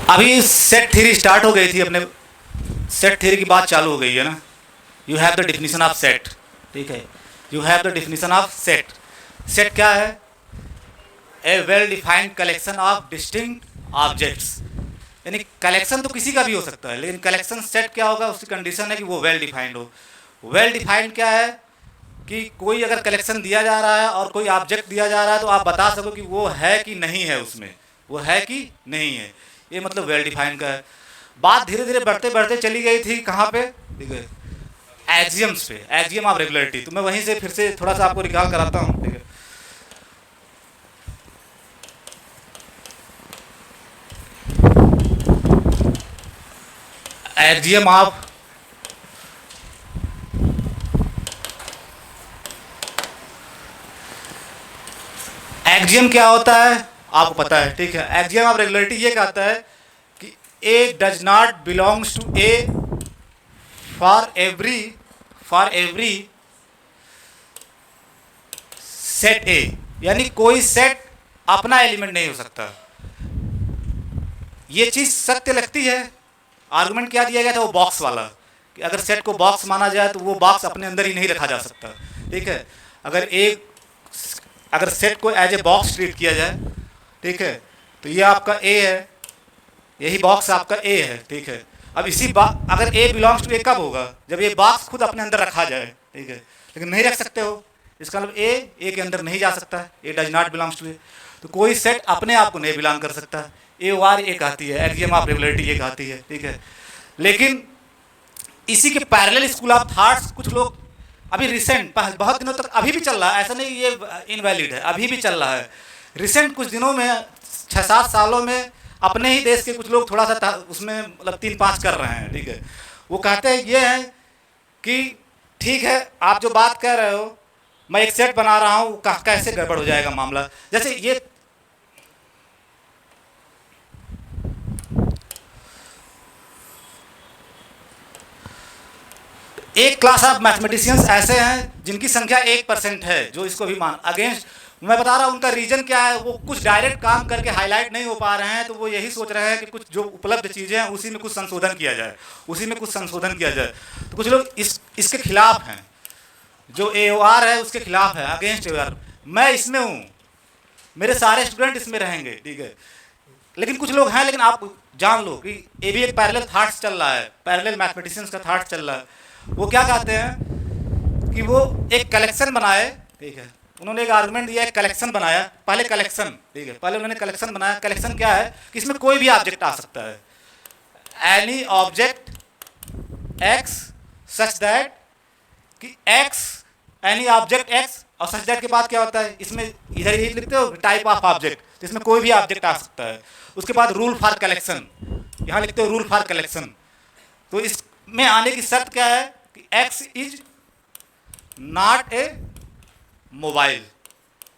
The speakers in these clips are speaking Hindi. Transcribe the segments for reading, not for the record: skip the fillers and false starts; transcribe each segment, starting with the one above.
अभी सेट थ्योरी स्टार्ट हो गई थी, अपने सेट थ्योरी की बात चालू हो गई है ना। You have the definition of set, ठीक है। You have the definition of set. Set क्या है? A well defined collection of distinct objects. यानी कलेक्शन तो किसी का भी हो सकता है, लेकिन कलेक्शन सेट क्या होगा, उसकी कंडीशन है कि वो वेल डिफाइंड हो। वेल डिफाइंड क्या है कि कोई अगर कलेक्शन दिया जा रहा है और कोई ऑब्जेक्ट दिया जा रहा है तो आप बता सको कि वो है कि नहीं है, उसमें वो है कि नहीं है। ये मतलब वेल डिफाइंड का है। बात धीरे धीरे बढ़ते बढ़ते चली गई थी कहाँ पे? ठीक है, एक्सियम्स पे, एक्सियम ऑफ रेगुलरिटी। तो मैं वहीं से फिर से थोड़ा सा आपको रिकॉल कराता हूँ, ठीक है। एक्सियम ऑफ एक्सियम क्या होता है आपको पता है, ठीक है। एक्सियम ऑफ रेगुलरिटी ये कहता है कि A does not belongs to A for every set A. यानी कोई सेट अपना एलिमेंट नहीं हो सकता। ये चीज सत्य लगती है। आर्गुमेंट क्या दिया गया था? वो बॉक्स वाला, कि अगर सेट को बॉक्स माना जाए तो वो बॉक्स अपने अंदर ही नहीं रखा जा सकता, ठीक है। अगर सेट को एज ए बॉक्स ट्रीट किया जाए, ठीक है, तो ये आपका ए है, यही बॉक्स आपका ए है, ठीक है। अब अगर ए बिलोंग्स टू ए कब होगा? जब ये बॉक्स खुद अपने अंदर रखा जाए, ठीक है। लेकिन नहीं रख सकते हो, इसका मतलब ए के अंदर नहीं जा सकता है। ए डज नॉट बिलोंग्स टू ए। तो कोई सेट अपने आप को नहीं बिलोंग कर सकता। ए वार ए कहती है, एक्सियम ऑफ रेगुलरिटी ये कहती है, ठीक है। लेकिन इसी के पैरेलल स्कूल ऑफ थॉट्स कुछ लोग अभी रिसेंट बहुत दिनों तक अभी भी चल रहा है, ऐसा नहीं ये इनवैलिड है, अभी भी चल रहा है। रिसेंट कुछ दिनों में 6-7 सालों में अपने ही देश के कुछ लोग थोड़ा सा उसमें मतलब 3-5 कर रहे हैं, ठीक है। वो कहते हैं ये है कि ठीक है, आप जो बात कह रहे हो, मैं एक सेट बना रहा हूँ, कैसे गड़बड़ हो जाएगा मामला। जैसे ये एक क्लास ऑफ मैथमेटिशियंस ऐसे हैं जिनकी संख्या 1% है जो इसको भी मान अगेंस्ट। मैं बता रहा हूँ उनका रीजन क्या है। वो कुछ डायरेक्ट काम करके हाईलाइट नहीं हो पा रहे हैं, तो वो यही सोच रहे हैं कि कुछ जो उपलब्ध चीज़ें हैं उसी में कुछ संशोधन किया जाए, तो कुछ लोग इसके खिलाफ हैं। जो AOR है उसके खिलाफ है, अगेंस्ट AOR। मैं इसमें हूँ, मेरे सारे स्टूडेंट इसमें रहेंगे, ठीक है। लेकिन कुछ लोग हैं, लेकिन आप जान लो कि ये भी एक पैरेलल थॉट्स चल रहा है, पैरेलल मैथमेटिशियंस का थॉट्स चल रहा है। वो क्या कहते हैं कि वो एक कलेक्शन बनाए, ठीक है। उन्होंने एक आर्गुमेंट दिया, एक कलेक्शन बनाया, पहले कलेक्शन, ठीक है, पहले उन्होंने कलेक्शन बनाया। कलेक्शन क्या है कि इसमें कोई भी ऑब्जेक्ट आ सकता है। Any object x such that कि एक्स, एनी ऑब्जेक्ट एक्स, और सच दैट के बाद क्या होता है, इसमें इधर यही लिखते हो टाइप ऑफ ऑब्जेक्ट, तो इसमें कोई भी ऑब्जेक्ट आ सकता है। उसके बाद रूल फॉर कलेक्शन, यहाँ लिखते हो रूल फॉर कलेक्शन। तो इसमें आने की शर्त क्या है कि x is not A mobile.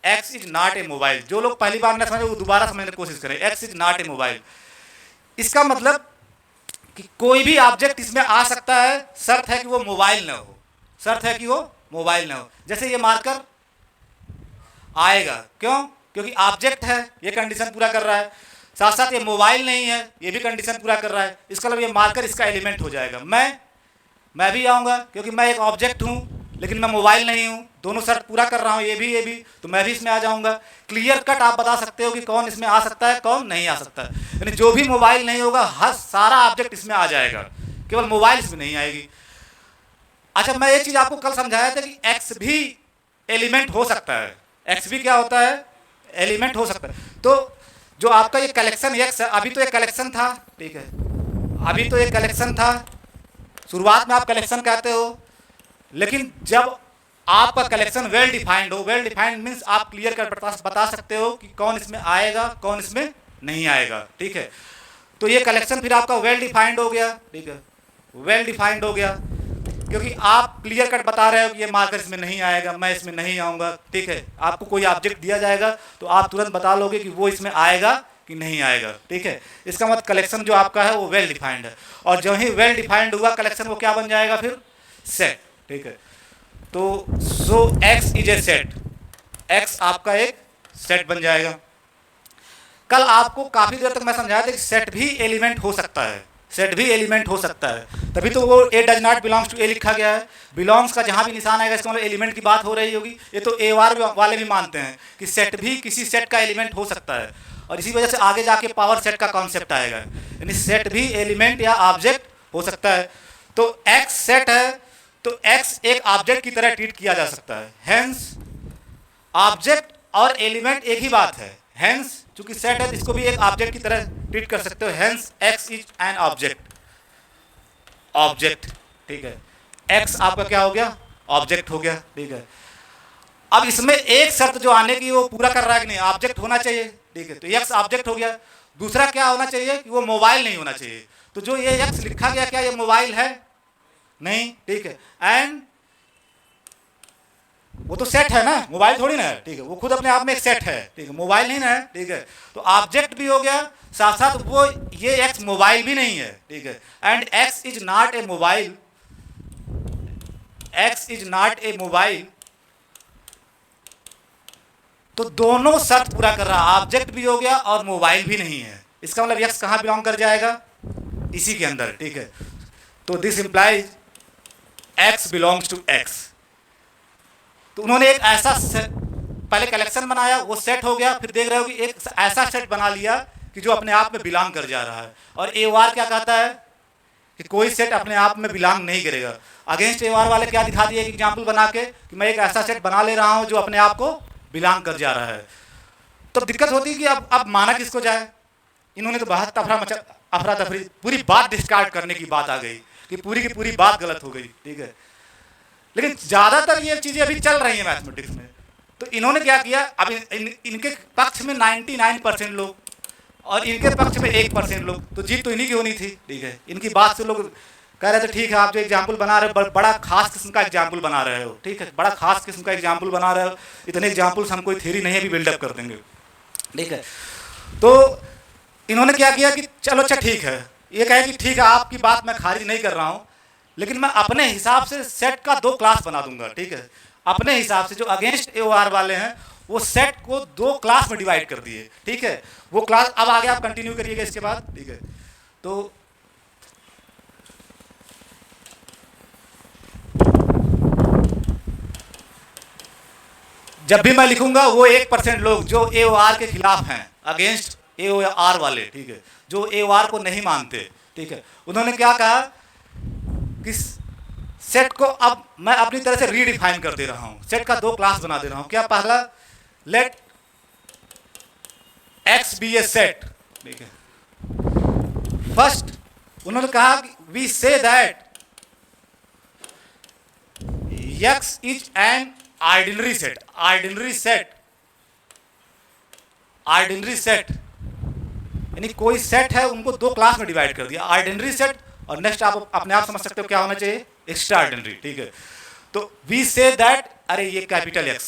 X is not A mobile. जो लोग पहली बार न समझे वो दोबारा समझने की कोशिश करें। X is not A mobile, इसका मतलब कि कोई भी ऑब्जेक्ट इसमें आ सकता है, शर्त है कि वो मोबाइल ना हो, शर्त है कि वो मोबाइल ना हो। जैसे ये मार्कर आएगा, क्यों? क्योंकि ऑब्जेक्ट है, ये कंडीशन पूरा कर रहा है। साथ साथ ये मोबाइल नहीं है, ये भी कंडीशन पूरा कर रहा है। इसका मतलब ये मार्कर इसका एलिमेंट हो जाएगा। मैं भी आऊँगा क्योंकि मैं एक ऑब्जेक्ट हूँ, लेकिन मैं मोबाइल नहीं हूँ। दोनों शर्त पूरा कर रहा हूँ, ये भी, तो मैं भी इसमें आ जाऊँगा। क्लियर कट आप बता सकते हो कि कौन इसमें आ सकता है, कौन नहीं आ सकता है। यानी जो भी मोबाइल नहीं होगा, हर सारा ऑब्जेक्ट इसमें आ जाएगा, केवल मोबाइल इसमें नहीं आएगी। अच्छा, मैं ये चीज़ आपको कल समझाया था कि एक्स भी एलिमेंट हो सकता है। एक्स भी क्या होता है? एलिमेंट हो सकता है। तो जो आपका ये कलेक्शन एक्स है, अभी तो एक कलेक्शन था, ठीक है, अभी तो एक कलेक्शन था। शुरुआत में आप कलेक्शन कहते हो, लेकिन जब आपका कलेक्शन वेल डिफाइंड हो, वेल डिफाइंड मीन्स आप क्लियर कर बता सकते हो कि कौन इसमें आएगा, कौन इसमें नहीं आएगा, ठीक है। तो ये कलेक्शन फिर आपका वेल डिफाइंड हो गया, ठीक है, वेल डिफाइंड हो गया, क्योंकि आप क्लियर कट बता रहे हो कि ये मार्कर इसमें नहीं आएगा, मैं इसमें नहीं आऊँगा, ठीक है। आपको कोई ऑब्जेक्ट दिया जाएगा तो आप तुरंत बता लोगे कि वो इसमें आएगा कि नहीं आएगा, ठीक है। इसका मतलब कलेक्शन जो आपका है वो वेल डिफाइंड है। और जो ही वेल डिफाइंड हुआ कलेक्शन, वो क्या बन जाएगा फिर? सेट, ठीक है। तो so X is a set, X आपका एक सेट बन जाएगा। कल आपको काफ़ी देर तक मैं समझाया था कि सेट भी एलिमेंट हो सकता है, सेट भी एलिमेंट हो सकता है, तभी तो वो ए डज नॉट बिलोंग्स टू ए लिखा गया है। बिलोंग्स का जहाँ भी निशान आएगा इसका मतलब एलिमेंट की बात हो रही होगी। ये तो ए वाले भी मानते हैं कि सेट भी किसी सेट का एलिमेंट हो सकता है, और इसी वजह से आगे जाके पावर सेट का कॉन्सेप्ट आएगा, यानी सेट भी एलिमेंट या ऑब्जेक्ट हो सकता है। तो एक्स सेट है तो एक्स एक ऑब्जेक्ट की तरह ट्रीट किया जा सकता है, हेंस ऑब्जेक्ट और एलिमेंट एक ही बात है, हेंस चूंकि सेट है तो इसको भी एक ऑब्जेक्ट की तरह ट्रीट कर सकते हो, hence x is an object, object, ठीक है। एक्स आपका क्या हो गया, ऑब्जेक्ट हो गया, ठीक है। अब इसमें एक शर्त जो आने की वो पूरा कर रहा है कि नहीं, ऑब्जेक्ट होना चाहिए, ठीक है, तो एक्स ऑब्जेक्ट हो गया। दूसरा क्या होना चाहिए कि वो मोबाइल नहीं होना चाहिए, तो जो ये एक्स लिखा गया क्या ये मोबाइल है, नहीं, ठीक है। एंड वो तो सेट है ना, मोबाइल थोड़ी ना है, ठीक है, वो खुद अपने आप में एक सेट है, ठीक है, मोबाइल नहीं ना है, ठीक है। तो ऑब्जेक्ट भी हो गया, साथ साथ वो ये एक्स मोबाइल भी नहीं है, ठीक है। And x is not A mobile, x is not A mobile, तो दोनों शर्त पूरा कर रहा, ऑब्जेक्ट भी हो गया और मोबाइल भी नहीं है। इसका मतलब एक्स कहाँ बिलोंग कर जाएगा, इसी के अंदर, ठीक है। तो this implies x belongs to x. तो उन्होंने एक ऐसा पहले कलेक्शन बनाया, वो सेट हो गया, फिर देख रहे हो कि एक ऐसा सेट बना लिया कि जो अपने आप में बिलोंग कर जा रहा है। और ए वार क्या कहता है कि कोई सेट अपने आप में बिलोंग नहीं करेगा। अगेंस्ट ए वार वाले क्या दिखा दिए एग्जाम्पल बना के कि मैं एक ऐसा सेट बना ले रहा हूँ जो अपने आप को बिलोंग कर जा रहा है। तो दिक्कत होती है कि अब माना किसको जाए। इन्होंने तो बहुत अफरा तफरी, पूरी बात डिस्कार्ड करने की बात आ गई कि पूरी की पूरी बात गलत हो गई, ठीक है। लेकिन ज़्यादातर ये चीज़ें अभी चल रही हैं मैथमेटिक्स में। तो इन्होंने क्या किया, अब इनके पक्ष में 99% लोग और इनके पक्ष में 1% लोग, तो जीत तो इन्हीं की होनी थी, ठीक है। इनकी बात से लोग कह रहे थे ठीक है आप जो एग्जाम्पल बना रहे हो बड़ा खास किस्म का एग्जाम्पल बना रहे हो, ठीक है, बड़ा खास किस्म का एग्जाम्पल बना रहे हो, इतने एग्जाम्पल्स हम कोई थ्योरी नहीं अभी बिल्डअप कर देंगे, ठीक है। तो इन्होंने क्या किया कि चलो अच्छा ठीक है, ये कहे कि ठीक है आपकी बात मैं खारिज नहीं कर रहा हूँ, लेकिन मैं अपने हिसाब से सेट का 2 क्लास बना दूंगा, ठीक है। अपने हिसाब से जो अगेंस्ट ए आर वाले हैं वो सेट को 2 क्लास में डिवाइड कर दिए, ठीक है। वो क्लास अब आगे आप कंटिन्यू करिएगा इसके बाद, ठीक है। तो जब भी मैं लिखूंगा वो 1% लोग जो ए आर के खिलाफ हैं, अगेंस्ट ए आर वाले, ठीक है, जो ए आर को नहीं मानते, ठीक है, उन्होंने क्या कहा कि सेट को अब मैं अपनी तरह से रीडिफाइन कर दे रहा हूं, सेट का 2 क्लास बना दे रहा हूं। क्या पहला, let x be a set, ठीक है। फर्स्ट उन्होंने कहा कि we say that x is an ordinary set, ordinary set, ordinary set यानी कोई सेट है उनको 2 क्लास में डिवाइड कर दिया, आर्डिनरी सेट और नेक्स्ट आप अपने आप समझ सकते हो क्या होना चाहिए, एक्स्ट्रा ऑर्डिनरी, ठीक है। तो वी से दैट, अरे ये कैपिटल एक्स,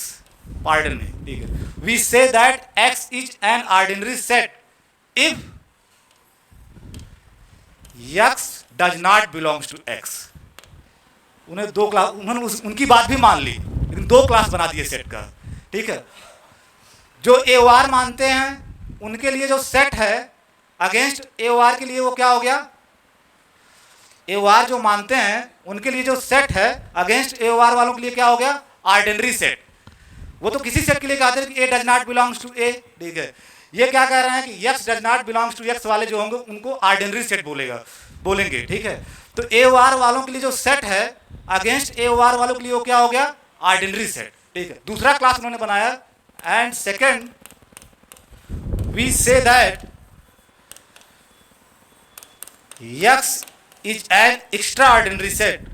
पार्डन में, ठीक है, we say that x is an ordinary set if x does not belongs to x. उन्हें 2 क्लास, उन्होंने उनकी बात भी मान ली, लेकिन 2 क्लास बना दिए सेट का, ठीक है। जो ए आर मानते हैं उनके लिए जो सेट है अगेंस्ट ए आर के लिए वो क्या हो गया, ए आर जो मानते हैं उनके लिए जो सेट है अगेंस्ट ए आर वालों के लिए क्या हो गया, ऑर्डिनरी सेट। वो तो किसी सेट के लिए कहते हैं कि A does not belongs to A, ठीक है। ये क्या कह रहे हैं कि x does not belongs to x वाले जो होंगे उनको ऑर्डिनरी सेट बोलेंगे, ठीक है। तो ए आर वालों के लिए जो सेट है अगेंस्ट ए आर वालों के लिए वो क्या हो गया, ऑर्डिनरी सेट, ठीक है। दूसरा क्लास उन्होंने बनाया, and second we say that x is an extraordinary set,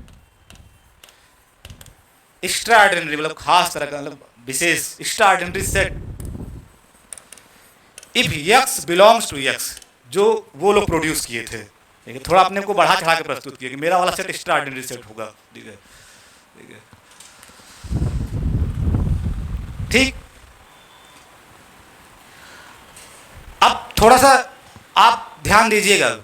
extraordinary मतलब खास तरह का, मतलब विशेष extraordinary set if X belongs to X, जो वो लोग प्रोड्यूस किए थे, ठीक है। थोड़ा अपने को बढ़ा चढ़ा के प्रस्तुत किया कि मेरा वाला सेट एक्स्ट्रा ऑर्डिनरी सेट होगा, ठीक है, ठीक है, ठीक। अब थोड़ा सा आप ध्यान दीजिएगा,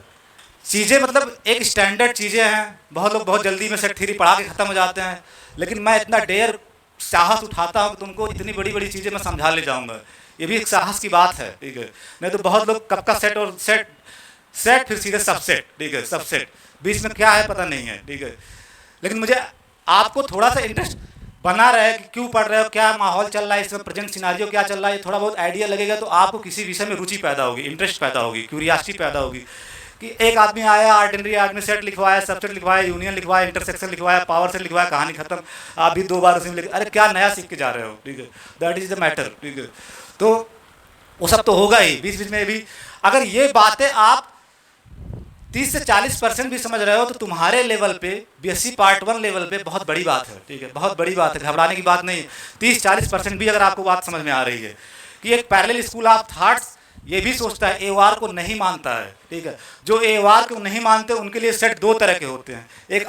चीज़ें मतलब एक स्टैंडर्ड चीज़ें हैं, बहुत लोग बहुत जल्दी में सेट थ्योरी पढ़ा के ख़त्म हो जाते हैं, लेकिन मैं इतना डेयर साहस उठाता हूँ कि तुमको इतनी बड़ी बड़ी चीज़ें मैं समझा ले जाऊँगा। ये भी एक साहस की बात है, ठीक है। नहीं तो बहुत लोग कब का सेट और सेट सेट फिर सीधे सबसेट, ठीक है, सबसेट, बीच में क्या है पता नहीं है, ठीक है। लेकिन मुझे आपको थोड़ा सा इंटरेस्ट बना रहे कि क्यों पढ़ रहे हो, क्या माहौल चल रहा है इसमें, प्रेजेंट सिनारियो क्या चल रहा है, थोड़ा बहुत आइडिया लगेगा तो आपको किसी विषय में रुचि पैदा होगी, इंटरेस्ट पैदा होगी, क्यूरियासिटी पैदा होगी। कि एक आदमी आया, आर्डिनरी आदमी सेट लिखवाया, सबसेट लिखवाया, यूनियन लिखवाया, इंटरसेक्शन लिखवाया, पावर सेट लिखवाया, कहानी खत्म, आप भी 2 बार उसी में लिख, अरे क्या नया सीख के जा रहे हो, ठीक है, दैट इज द मैटर, ठीक है। तो वो सब तो होगा ही, बीच बीच में भी अगर ये बातें आप 30 से 40% भी समझ रहे हो तो तुम्हारे लेवल पे, बीएससी पार्ट 1 लेवल पे बहुत बड़ी बात है, ठीक है, बहुत बड़ी बात है, घबराने की बात नहीं है। 30-40% भी अगर आपको बात समझ में आ रही है कि एक पैरेलल स्कूल ऑफ थॉट्स ये भी सोचता है, एओआर को नहीं मानता है, ठीक है। जो एओआर को नहीं मानते उनके लिए सेट 2 तरह के होते हैं, एक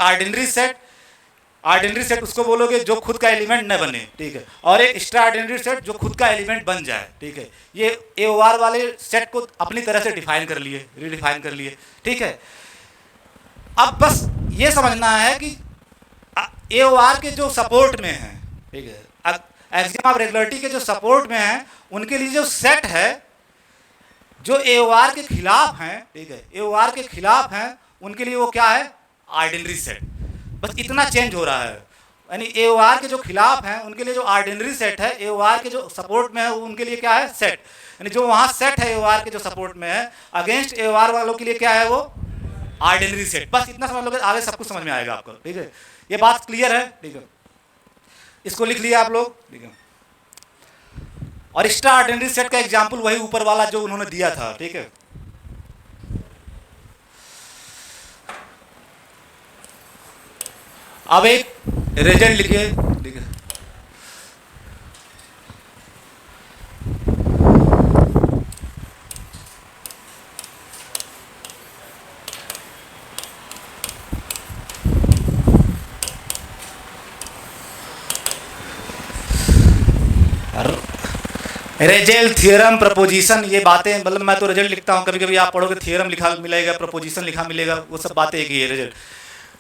आर्डिनरी सेट उसको बोलोगे जो खुद का एलिमेंट न बने, ठीक है, और एक एक्स्ट्रा आर्डिनरी सेट जो खुद का एलिमेंट बन जाए, ठीक है। ये एओआर वाले सेट को अपनी तरह से डिफाइन कर लिए, रीडिफाइन कर लिए, ठीक है। अब बस ये समझना है कि एओआर के जो सपोर्ट में है, ठीक है, एक्सियम ऑफ रेगुलरिटी के जो सपोर्ट में है उनके लिए जो सेट है जो एओआर के खिलाफ हैं, ठीक है, एओआर के खिलाफ हैं उनके लिए वो क्या है, ऑर्डिनरी सेट। बस इतना चेंज हो रहा है, यानी एओआर के जो खिलाफ हैं उनके लिए जो ऑर्डिनरी सेट है, एओआर के जो सपोर्ट में है उनके लिए क्या है, सेट। यानी जो वहाँ सेट है एओआर के जो सपोर्ट में है, अगेंस्ट एओआर वालों के लिए क्या है, वो ऑर्डिनरी सेट। बस इतना समझ लोगे, आगे सब कुछ समझ में आएगा आपको, ठीक है। ये बात क्लियर है, ठीक है, इसको लिख लिया आप लोग, ठीक है। और एक्स्ट्रा ऑर्डिनरी सेट का एग्जाम्पल वही ऊपर वाला जो उन्होंने दिया था, ठीक है। अब एक रिजल्ट लिखिए, ठीक है। रेजेल, थियरम, प्रपोजिशन, ये बातें, मतलब मैं तो रिजल्ट लिखता हूँ, कभी कभी आप पढ़ोगे थियरम लिखा मिलेगा, प्रपोजिशन लिखा मिलेगा, वो सब बातें एक ही है। रिजल्ट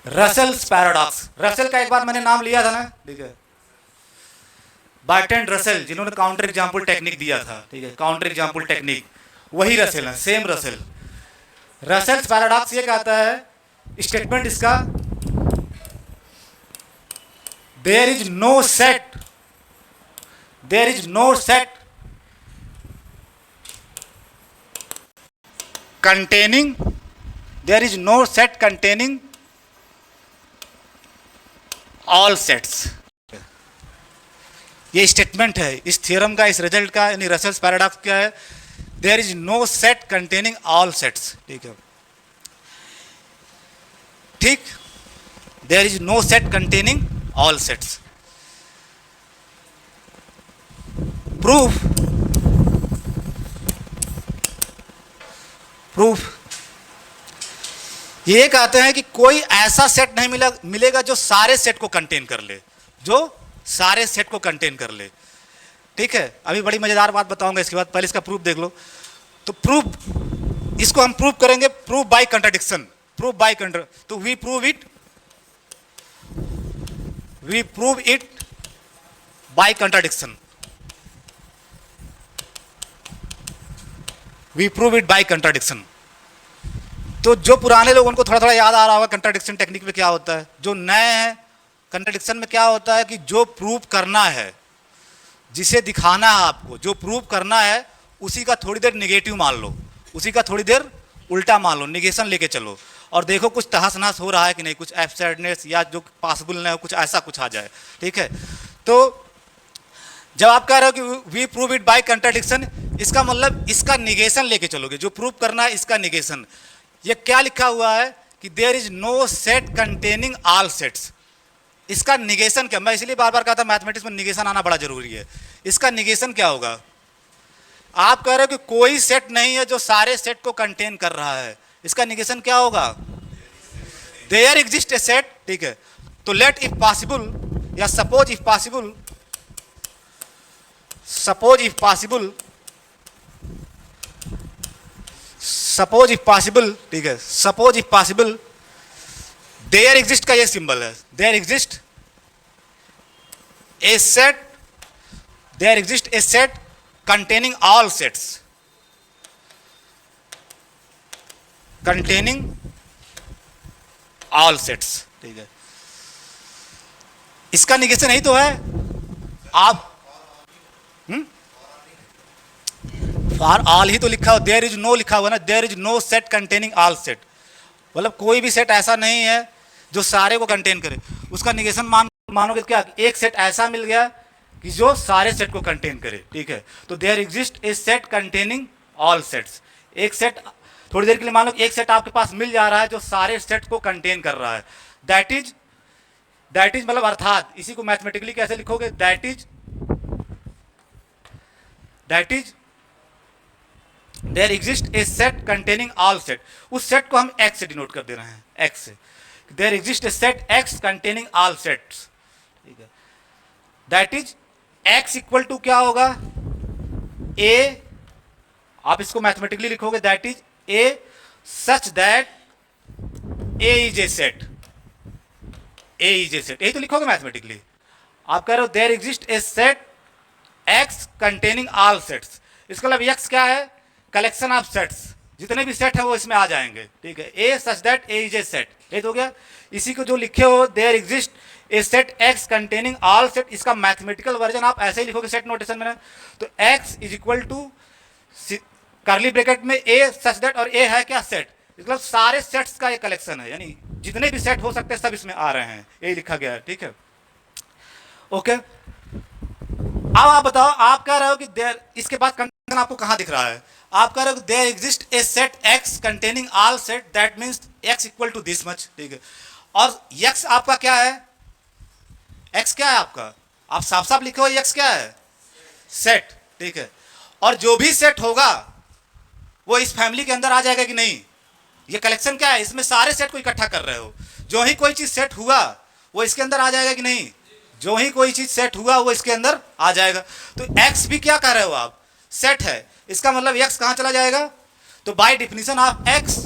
रसेल्स पैराडॉक्स, रसेल का एक बार मैंने नाम लिया था ना, ठीक है, बर्ट्रैंड रसेल, जिन्होंने काउंटर एग्जाम्पल टेक्निक दिया था, ठीक है, काउंटर एग्जाम्पल टेक्निक, वही रसेल है, सेम रसेल। रसेल्स पैराडॉक्स ये कहता है, स्टेटमेंट इसका, there is no set containing all sets। ये स्टेटमेंट है इस थ्योरम का, इस रिजल्ट का, यानी रसेल्स पैराडॉक्स क्या है, there is no set containing all sets, ठीक है, ठीक, there is no set containing all sets. Proof ये कहते हैं कि कोई ऐसा सेट नहीं मिलेगा जो सारे सेट को कंटेन कर ले, ठीक है। अभी बड़ी मजेदार बात बताऊंगा इसके बाद, पहले इसका प्रूफ देख लो। तो प्रूफ, इसको हम प्रूफ करेंगे, प्रूफ बाय कंट्राडिक्शन, तो we prove it by contradiction, तो जो पुराने लोगों को थोड़ा थोड़ा याद आ रहा होगा कंट्राडिक्शन टेक्निक में क्या होता है, जो नए हैं कंट्राडिक्शन में क्या होता है कि जो प्रूव करना है, जिसे दिखाना है आपको, जो प्रूव करना है उसी का थोड़ी देर नेगेटिव मान लो, उसी का थोड़ी देर उल्टा मान लो, निगेशन लेके चलो और देखो कुछ तहस नहस हो रहा है कि नहीं, कुछ एब्सर्डनेस या जो पॉसिबल नहीं हो, कुछ ऐसा कुछ आ जाए, ठीक है। तो जब आप कह रहे हो कि we prove it by contradiction, इसका मतलब इसका निगेशन लेके चलोगे, जो प्रूव करना है इसका निगेशन। ये क्या लिखा हुआ है कि there is no set containing all sets, इसका निगेशन क्या, मैं इसलिए बार बार कहता मैथमेटिक्स में निगेशन आना बड़ा जरूरी है। इसका निगेशन क्या होगा, आप कह रहे हो कि कोई सेट नहीं है जो सारे सेट को कंटेन कर रहा है, इसका निगेशन क्या होगा, देयर एग्जिस्ट ए सेट, ठीक है। तो लेट इफ पॉसिबल या सपोज इफ पॉसिबल, ठीक है, suppose if possible, there exist का ये सिंबल है, there exist a set containing all sets, containing all sets, ठीक है। इसका निगेशन यही तो है आप, फॉर ऑल ही तो लिखा हो, देयर इज नो लिखा हुआ ना, there is no set containing all set, मतलब कोई भी सेट ऐसा नहीं है जो सारे को कंटेन करे। उसका निगेशन मानोगे क्या, एक सेट ऐसा मिल गया कि जो सारे सेट को कंटेन करे, ठीक है। तो there exist a set containing all sets, एक सेट, थोड़ी देर के लिए मान लो एक सेट आपके पास मिल जा रहा है जो सारे सेट को कंटेन कर रहा है, दैट इज मतलब अर्थात, इसी को मैथमेटिकली कैसे लिखोगे, that is there exist a set containing all set, उस सेट को हम एक्स से डिनोट कर दे रहे हैं, एक्स से, there exist a set X containing all sets, ठीक है। That is X equal to क्या होगा, ए, आप इसको मैथमेटिकली लिखोगे, that is A such that A is a set, A is a set, यही तो लिखोगे मैथमेटिकली। आप कह रहे हो there exist a set X containing all sets, इसका मतलब एक्स क्या है, कलेक्शन ऑफ सेट्स, जितने भी सेट है वो इसमें आ जाएंगे, ठीक है। A such that A is a set, ये तो हो गया। इसी को जो लिखे हो there exist a set X containing all set, इसका मैथमेटिकल वर्जन आप ऐसे ही लिखोगे सेट नोटेशन में, तो X is equal to curly bracket में ए सच दैट, और ए है क्या, सेट, मतलब सारे सेट्स का ये कलेक्शन है, यानी जितने भी सेट हो सकते हैं सब इसमें आ रहे हैं, यही लिखा गया है, ठीक है। ओके, अब आप बताओ, आप कह रहे हो कि देयर, इसके बाद कंटेन आपको कहाँ दिख रहा है, आप कह रहे हो there exist a set X containing all set, that means X equal to this much, ठीक है। और एक्स आपका क्या है, एक्स क्या है आपका, आप साफ साफ लिखे हो एक्स क्या है, सेट, ठीक है। और जो भी सेट होगा वो इस फैमिली के अंदर आ जाएगा कि नहीं, ये कलेक्शन क्या है, इसमें सारे सेट को इकट्ठा कर रहे हो, जो ही कोई चीज सेट हुआ वो इसके अंदर आ जाएगा कि नहीं, जो ही कोई चीज सेट हुआ वो इसके अंदर आ जाएगा। तो एक्स भी क्या कर रहे हो आप, सेट है, इसका मतलब एक्स कहां चला जाएगा, तो by definition of X,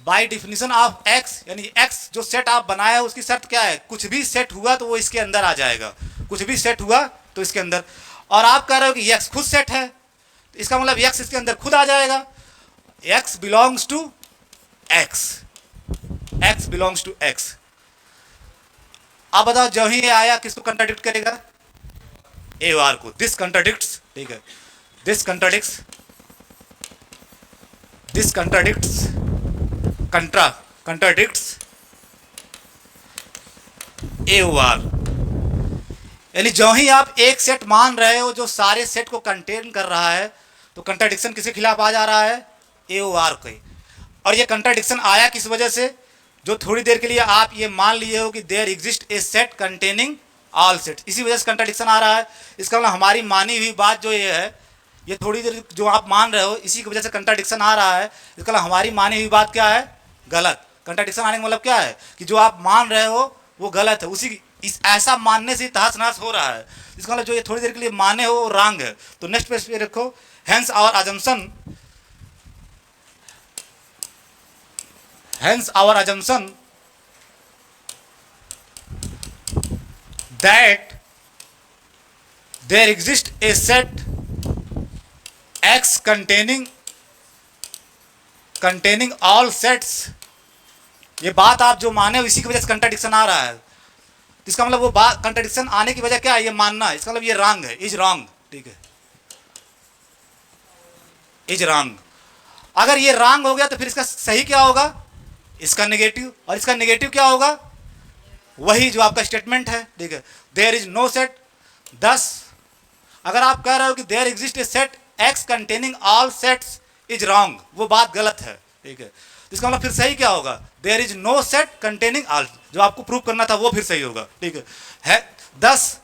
by definition of X, यानी एक्स जो सेट आप बनाया उसकी शर्त क्या है, कुछ भी सेट हुआ तो वो इसके अंदर आ जाएगा, कुछ भी सेट हुआ तो इसके अंदर। और आप कह रहे हो कि एक्स खुद सेट है, तो इसका मतलब एक्स इसके अंदर खुद आ जाएगा, X belongs to X, X belongs to X. अब बताओ जो ही ये आया किसको कंट्राडिक्ट करेगा, ए आर को, दिस कंट्राडिक्ट्स, ठीक है, this contradicts, this contradicts, contradicts A R, यानी जो ही आप एक सेट मान रहे हो जो सारे सेट को कंटेन कर रहा है, तो कंट्राडिक्शन किसके खिलाफ आ जा रहा है, ए आर के। और ये कंट्राडिक्शन आया किस वजह से, जो थोड़ी देर के लिए आप ये मान लिए हो कि there exist a set containing all set, इसी वजह से कंट्राडिक्शन आ रहा है। इसका मतलब हमारी मानी हुई बात जो ये है, ये थोड़ी देर जो आप मान रहे हो इसी की वजह से कंट्राडिक्शन आ रहा है, इसका मतलब हमारी मानी हुई बात क्या है, गलत। कंट्राडिक्शन आने का मतलब क्या है कि जो आप मान रहे हो वो गलत है, उसी इस ऐसा मानने से तहस नहस हो रहा है, इसका मतलब जो ये थोड़ी देर के लिए माने हो वो रॉन्ग है। तो नेक्स्ट पेज पे रखो, hence our assumption, hence our assumption that there exists a set X containing all sets, ये बात आप जो माने इसी की वजह से कंट्राडिक्शन आ रहा है। इसका मतलब वो बात कंट्राडिक्शन आने की वजह क्या है, ये मानना, इसका मतलब ये रॉन्ग है, इज रॉन्ग, ठीक है, इज रॉन्ग। अगर ये रॉन्ग हो गया तो फिर इसका सही क्या होगा, इसका नेगेटिव, और इसका नेगेटिव क्या होगा, वही जो आपका स्टेटमेंट है, ठीक है, देयर इज नो सेट। दस अगर आप कह रहे हो कि there exist a set X containing all sets is wrong, वो बात गलत है, ठीक है। इसका मतलब फिर सही क्या होगा, there is no set containing all, जो आपको प्रूव करना था वो फिर सही होगा, ठीक है। 10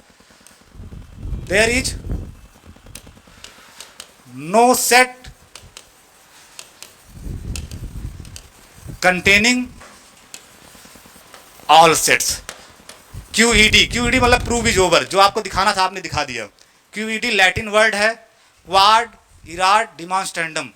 there is no set containing all sets, QED, QED मतलब प्रूव इज ओवर, जो आपको दिखाना था आपने दिखा दिया। QED लैटिन वर्ड है, क्वाड इराड डिमॉन्स्ट्रेंडम,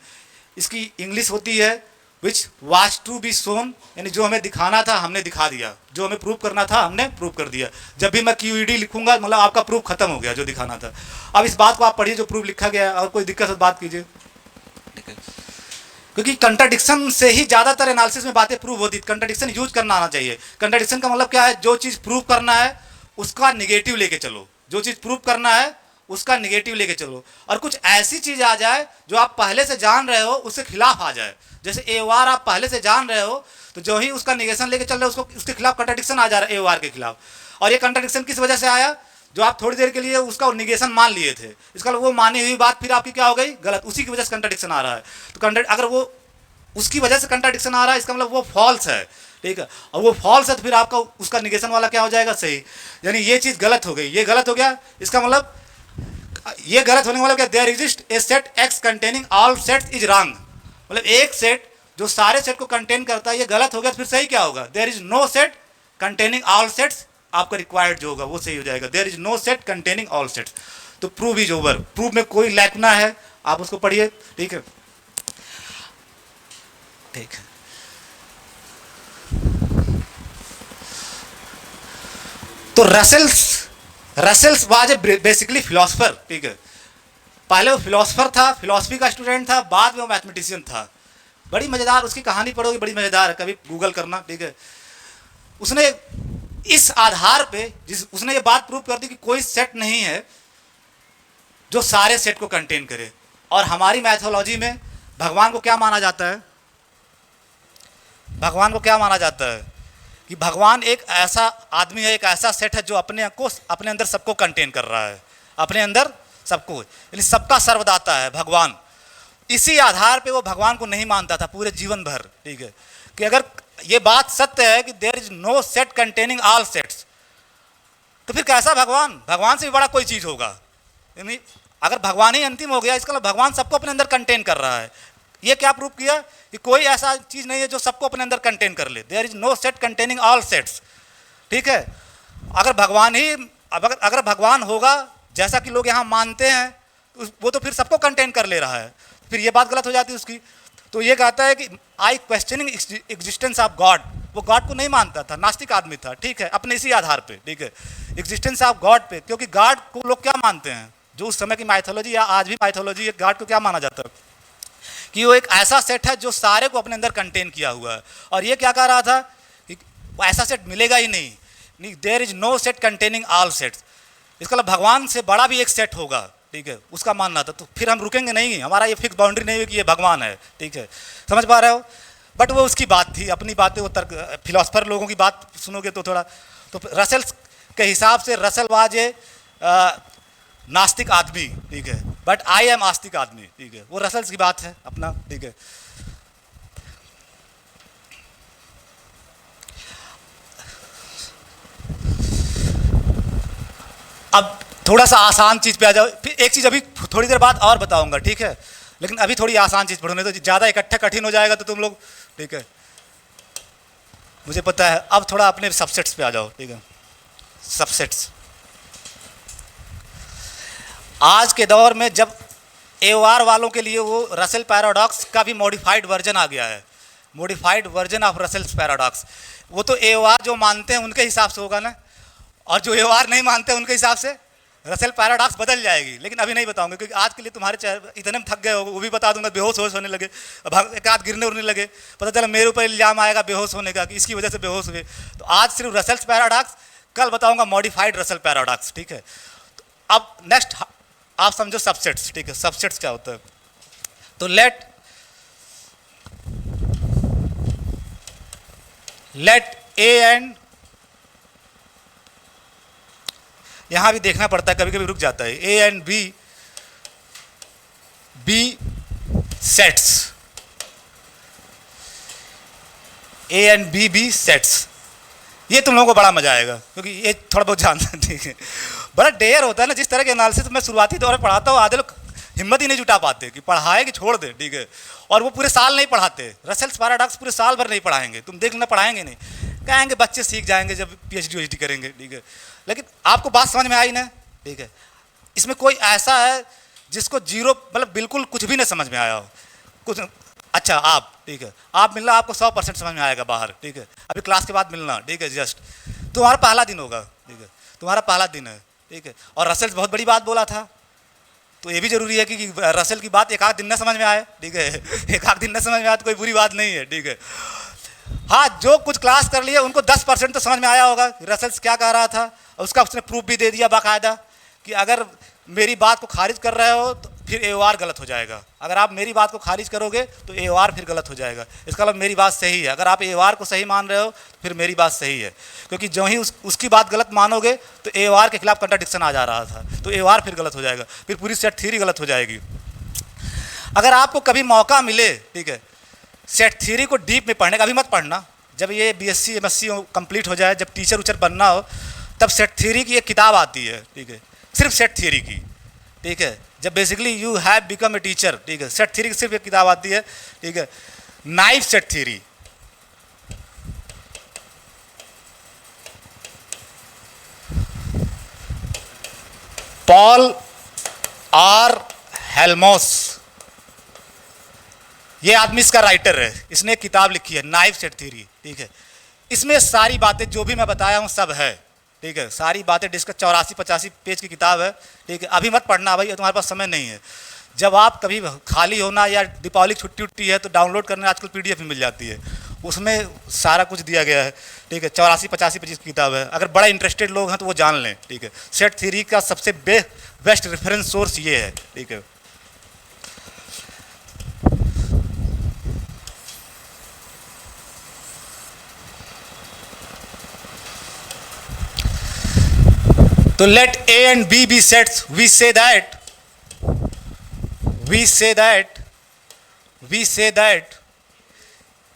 इसकी इंग्लिश होती है which was to be shown, यानी जो हमें दिखाना था हमने दिखा दिया, जो हमें प्रूव करना था हमने प्रूव कर दिया। जब भी मैं QED लिखूंगा मतलब आपका प्रूफ खत्म हो गया जो दिखाना था। अब इस बात को आप पढ़िए जो प्रूफ लिखा गया है, और कोई दिक्कत है तो बात कीजिए, ठीक है। क्योंकि कंट्राडिक्शन से ही ज़्यादातर एनालिसिस में बातें प्रूव होती है। कंट्राडिक्शन यूज करना आना चाहिए। कंट्राडिक्शन का मतलब क्या है, जो चीज़ प्रूव करना है उसका निगेटिव लेके चलो, जो चीज़ प्रूव करना है उसका निगेटिव लेके चलो, और कुछ ऐसी चीज़ आ जाए जो आप पहले से जान रहे हो उसके खिलाफ आ जाए। जैसे AOR आप पहले से जान रहे हो, तो जो ही उसका निगेशन लेके चल रहे हो उसको उसके खिलाफ कंट्राडिक्शन आ जा रहा है AOR के खिलाफ। और ये कंट्राडिक्शन किस वजह से आया, जो आप थोड़ी देर के लिए उसका निगेशन मान लिए थे, इसका वो मानी हुई बात फिर आपकी क्या हो गई, गलत, उसी की वजह से कंट्राडिक्शन आ रहा है। तो अगर वो उसकी वजह से कंट्राडिक्शन आ रहा है, इसका मतलब वो फॉल्स है, ठीक है। और वो फॉल्स है तो फिर आपका उसका निगेशन वाला क्या हो जाएगा, सही। यानी ये चीज़ गलत हो गई, ये गलत हो गया, इसका मतलब ये गलत होने वाला क्या, there exist a set X containing all sets is wrong. मतलब एक सेट जो सारे सेट को कंटेन करता है ये गलत हो गया, तो फिर सही क्या होगा, there is no set containing all sets, आपका रिक्वायर्ड जो होगा वो सही हो जाएगा, there is no set containing all sets. तो प्रूव इज ओवर, प्रूव में कोई लैकुना है, आप उसको पढ़िए, ठीक है, ठीक है। तो Russell's was a basically philosopher, ठीक है। पहले वो फिलोसफर था, फिलोसफी का स्टूडेंट था, बाद में वो मैथमेटिशियन था। बड़ी मज़ेदार उसकी कहानी पढ़ोगे, बड़ी मज़ेदार है, कभी गूगल करना, ठीक है। उसने इस आधार पे उसने ये बात प्रूव कर दी कि कोई सेट नहीं है जो सारे सेट को कंटेन करे। और हमारी मैथोलॉजी में भगवान को क्या माना जाता है, भगवान को क्या माना जाता है कि भगवान एक ऐसा आदमी है, एक ऐसा सेट है जो अपने अंदर सबको कंटेन कर रहा है, अपने अंदर सबको, यानी सबका सर्वदाता है भगवान। इसी आधार पे वो भगवान को नहीं मानता था पूरे जीवन भर, ठीक है, कि अगर ये बात सत्य है कि there is no set containing all sets, तो फिर कैसा भगवान, भगवान से भी बड़ा कोई चीज़ होगा। यानी अगर भगवान ही अंतिम हो गया, इसका मतलब भगवान सबको अपने अंदर कंटेन कर रहा है। ये क्या प्रूव किया कि कोई ऐसा चीज़ नहीं है जो सबको अपने अंदर कंटेन कर ले, there is no set containing all sets, ठीक है। अगर भगवान होगा जैसा कि लोग यहाँ मानते हैं, तो वो तो फिर सबको कंटेन कर ले रहा है, फिर ये बात गलत हो जाती है उसकी। तो ये कहता है कि आई क्वेश्चनिंग एग्जिस्टेंस ऑफ गॉड, वो गॉड को नहीं मानता था, नास्तिक आदमी था, ठीक है, अपने इसी आधार पे, ठीक है, एग्जिस्टेंस ऑफ गॉड पे। क्योंकि गॉड को लोग क्या मानते हैं, जो उस समय की माइथोलॉजी या आज भी माइथोलॉजी, गॉड को क्या माना जाता है कि वो एक ऐसा सेट है जो सारे को अपने अंदर कंटेन किया हुआ है। और ये क्या कह रहा था कि ऐसा सेट मिलेगा ही नहीं, there is no set containing all sets, इसका मतलब भगवान से बड़ा भी एक सेट होगा, ठीक है, उसका मानना था। तो फिर हम रुकेंगे नहीं, हमारा ये फिक्स बाउंड्री नहीं है कि ये भगवान है, ठीक है, समझ पा रहे हो। बट वो उसकी बात थी, अपनी बातें, वो तर्क फिलोसफर लोगों की बात सुनोगे तो थोड़ा, तो रसेल्स के हिसाब से रसेल वाज ए नास्तिक आदमी, ठीक है, बट आई एम आस्तिक आदमी, ठीक है, वो रसेल्स की बात है अपना, ठीक है। अब थोड़ा सा आसान चीज़ पे आ जाओ, फिर एक चीज़ अभी थोड़ी देर बाद और बताऊंगा, ठीक है, लेकिन अभी थोड़ी आसान चीज़ पढ़ो, नहीं तो ज़्यादा इकट्ठा कठिन हो जाएगा तो तुम लोग, ठीक है, मुझे पता है। अब थोड़ा अपने सबसेट्स पे आ जाओ, ठीक है, सबसेट्स। आज के दौर में जब AOR वालों के लिए वो रसेल पैराडॉक्स का भी मॉडिफाइड वर्जन आ गया है, modified version of Russell's paradox. वो तो AOR जो मानते हैं उनके हिसाब से होगा ना, और जो AOR नहीं मानते हैं उनके हिसाब से रसेल पैराडॉक्स बदल जाएगी, लेकिन अभी नहीं बताऊंगा क्योंकि आज के लिए तुम्हारे चेहरे इतने में थक गए हो। वो भी बता दूंगा, बेहोश होने लगे, एक आध गिरने उड़ने लगे, पता चला मेरे ऊपर इल्जाम आएगा बेहोश होने का कि इसकी वजह से बेहोश हुए। तो आज सिर्फ रसेल्स पैराडॉक्स, कल बताऊंगा मॉडिफाइड रसेल पैराडॉक्स, ठीक है। तो अब नेक्स्ट आप समझो सबसेट्स, ठीक है, सबसेट्स क्या होता है। तो लेट ए एंड, यहां भी देखना पड़ता है, कभी कभी रुक जाता है, A and B sets, A and B sets. ये तुम लोगों को बड़ा मजा आएगा क्योंकि ये थोड़ा बहुत जानते, ठीक है। बड़ा डेयर होता है ना, जिस तरह के एनालिसिस मैं शुरुआती दौर में पढ़ाता हूँ, आधे लोग हिम्मत ही नहीं जुटा पाते कि पढ़ाए कि छोड़ दे, ठीक है, और वो पूरे साल नहीं पढ़ाते। रसेल्स पैराडॉक्स पूरे साल भर नहीं पढ़ाएंगे, तुम देख लेना, पढ़ाएंगे नहीं, कहेंगे बच्चे सीख जाएंगे जब PhD करेंगे, ठीक है। लेकिन आपको बात समझ में आई ना, ठीक है। इसमें कोई ऐसा है जिसको जीरो, मतलब बिल्कुल कुछ भी नहीं समझ में आया हो, कुछ अच्छा आप, ठीक है, आप मिलना, आपको 100% समझ में आएगा बाहर, ठीक है, अभी क्लास के बाद मिलना, ठीक है, जस्ट तुम्हारा पहला दिन होगा, ठीक है, तुम्हारा पहला दिन है, ठीक है, और रसेल बहुत बड़ी बात बोला था, तो ये भी जरूरी है कि रसेल की बात एक आध दिन न समझ में आए, ठीक है, एक आध दिन न समझ में आए तो कोई बुरी बात नहीं है, ठीक है। हाँ, जो कुछ क्लास कर लिए उनको 10% तो समझ में आया होगा रसेल्स क्या कह रहा था, और उसका उसने प्रूफ भी दे दिया बाकायदा कि अगर मेरी बात को खारिज कर रहे हो तो फिर AOR गलत हो जाएगा, अगर आप मेरी बात को खारिज करोगे तो AOR फिर गलत हो जाएगा, इसका मतलब मेरी बात सही है, अगर आप AOR को सही मान रहे हो तो फिर मेरी बात सही है, क्योंकि जो ही उसकी बात गलत मानोगे तो AOR के खिलाफ कंट्राडिक्शन आ जा रहा था, तो AOR फिर गलत हो जाएगा, फिर पूरी सेट थ्योरी गलत हो जाएगी। अगर आपको कभी मौका मिले, ठीक है, सेट थ्योरी को डीप में पढ़ने का, अभी मत पढ़ना, जब ये BSc MSc कंप्लीट हो जाए, जब टीचर उचर बनना हो, तब सेट थ्योरी की एक किताब आती है, ठीक है, सिर्फ सेट थ्योरी की, ठीक है, जब basically you have become a teacher, ठीक है, सेट थ्योरी की सिर्फ एक किताब आती है, ठीक है, naive set theory. Paul R Halmos, ये आदमी इसका राइटर है, इसने एक किताब लिखी है नाइफ सेट थ्योरी, ठीक है, इसमें सारी बातें जो भी मैं बताया हूँ सब है, ठीक है, सारी बातें डिस्कस, 84-85 पेज की किताब है, ठीक है, अभी मत पढ़ना भाई, तुम्हारे पास समय नहीं है, जब आप कभी खाली होना या दीपावली की छुट्टी उट्टी है तो डाउनलोड करने आजकल PDF में मिल जाती है, उसमें सारा कुछ दिया गया है, ठीक है, 84-85 पेज की किताब है, अगर बड़ा इंटरेस्टेड लोग हैं तो वो जान लें, ठीक है, सेट थ्योरी का सबसे बेस्ट रेफरेंस सोर्स ये है, ठीक है। तो let A and B be sets, we say that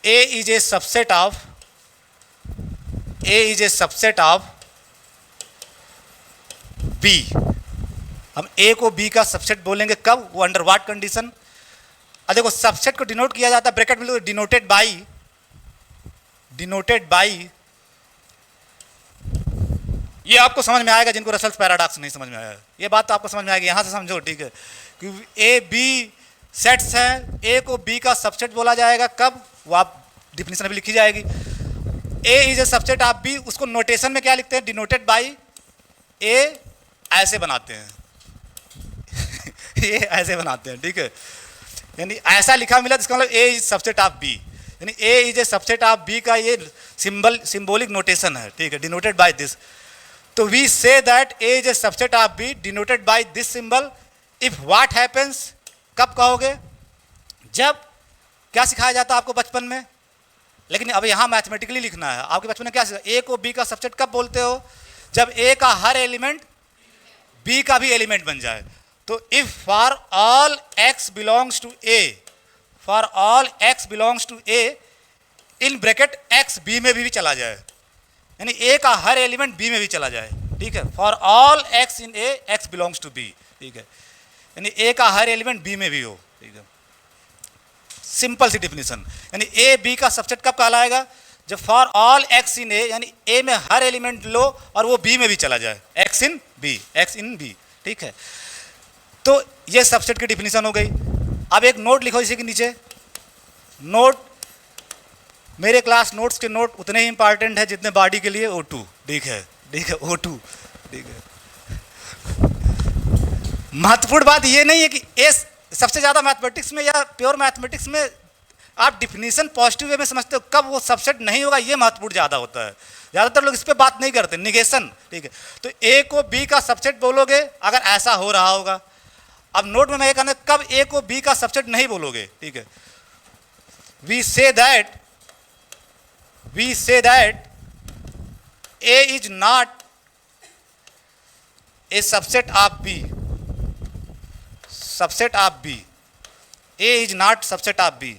A is a subset of B। हम A को B का सबसेट बोलेंगे कब, वो अंडर व्हाट कंडीशन। अब देखो सबसेट को डिनोट किया जाता है ब्रैकेट में, डिनोटेड बाई, ये आपको समझ में आएगा जिनको रसेल्स पैराडॉक्स नहीं समझ में आया, ये बात तो आपको समझ में आएगी, यहां से समझो, ठीक है, कि A B सेट्स हैं, A को B का सबसेट बोला जाएगा कब, वो आप डिफिनेशन अभी लिखी जाएगी। A is a subset of B, उसको नोटेशन में क्या लिखते हैं, डिनोटेड बाई A, ऐसे बनाते हैं ये ऐसे बनाते हैं, ठीक है, यानी ऐसा लिखा मिला जिसका मतलब A is subset of B, यानी A is a subset of B का ये सिंबॉलिक नोटेशन है, ठीक है, डिनोटेड बाय दिस। तो we say that A is a subset of B denoted by this symbol if what happens, कब कहोगे, जब क्या सिखाया जाता है आपको बचपन में, लेकिन अब यहाँ मैथमेटिकली लिखना है, आपके बचपन में क्या सिखाया, A को B का सबसेट कब बोलते हो, जब A का हर एलिमेंट B का भी एलिमेंट बन जाए। तो if for all x belongs to A, in bracket x B में भी चला जाए, यानी A का हर एलिमेंट B में भी चला जाए, ठीक है, for all x in A, x belongs to B, ठीक है, यानी A का हर एलिमेंट B में भी हो, ठीक है, सिंपल सी डिफिनेशन। यानी A B का सबसेट कब कहलाएगा, जब for all x in A, यानी A में हर एलिमेंट लो और वो B में भी चला जाए, x इन B, ठीक है। तो ये सबसेट की डिफिनेशन हो गई। अब एक नोट लिखो इसी के नीचे, नोट, मेरे क्लास नोट्स के नोट उतने ही इंपॉर्टेंट है जितने बॉडी के लिए O2, ठीक है, O2, ठीक है। महत्वपूर्ण बात ये नहीं है कि सबसे ज़्यादा मैथमेटिक्स में या प्योर मैथमेटिक्स में आप डिफिनीशन पॉजिटिव वे में समझते हो, कब वो सबसेट नहीं होगा ये महत्वपूर्ण ज़्यादा होता है, ज़्यादातर लोग इस पर बात नहीं करते, निगेशन, ठीक है। तो A को B का सबसेट बोलोगे अगर ऐसा हो रहा होगा। अब नोट में मैं ये कहना, कब A को B का सबसेट नहीं बोलोगे, ठीक है, we say that A is not a subset of B, subset of B, A is not subset of B,